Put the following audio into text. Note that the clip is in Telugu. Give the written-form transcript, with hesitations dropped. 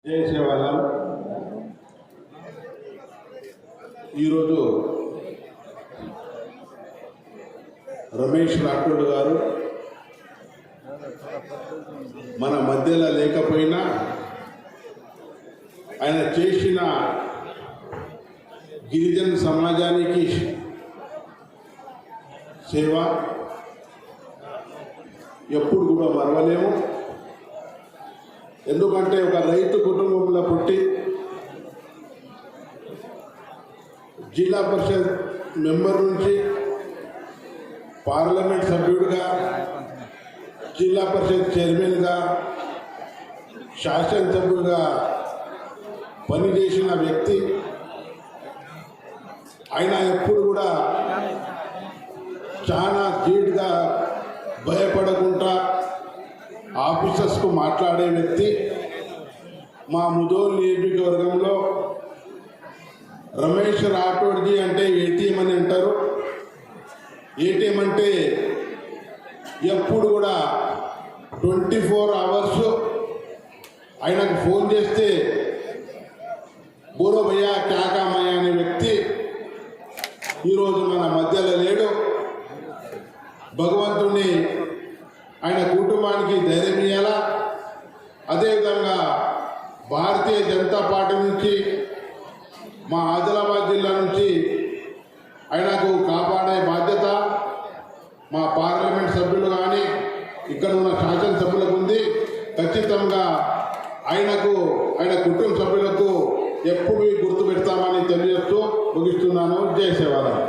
చేసేవాళ్ళం. ఈరోజు రమేష్ రాఠోడ్ గారు మన మధ్యలో లేకపోయినా ఆయన చేసిన గిరిజన సమాజానికి సేవ ఎప్పుడు కూడా మరవలేము. ఎందుకంటే ఒక రైతు కుటుంబంలో పుట్టి జిల్లా పరిషత్ మెంబర్ నుంచి పార్లమెంట్ సభ్యుడిగా, జిల్లా పరిషత్ చైర్మన్గా, శాసనసభ్యుడిగా పనిచేసిన వ్యక్తి. ఆయన ఎప్పుడు కూడా చాలా ధీటుగా భయపడకుండా ఆఫీసర్స్కు మాట్లాడే వ్యక్తి. మా ముదోల్ నియోజకవర్గంలో రమేష్ రాఠోడ్జీ అంటే ఏటీఎం అని అంటారు. ఏటీఎం అంటే ఎప్పుడు కూడా 24 అవర్స్ ఆయనకు ఫోన్ చేస్తే బోలో భయ్యా క్యా కామయ్య అనే వ్యక్తి ఈరోజు మన మధ్యలో లేడు. భగవంతుని ఆయన కుటుంబానికి ధైర్యం ఇవ్వాలా. అదేవిధంగా భారతీయ జనతా పార్టీ నుంచి మా ఆదిలాబాద్ జిల్లా నుంచి ఆయనకు కాపాడే బాధ్యత మా పార్లమెంట్ సభ్యులు కానీ ఇక్కడ ఉన్న శాసనసభ్యులకు ఉంది. ఖచ్చితంగా ఆయనకు ఆయన కుటుంబ సభ్యులకు ఎప్పుడు గుర్తు పెడతామని తెలియజేస్తూ ముగిస్తున్నాను. జై సేవారాం.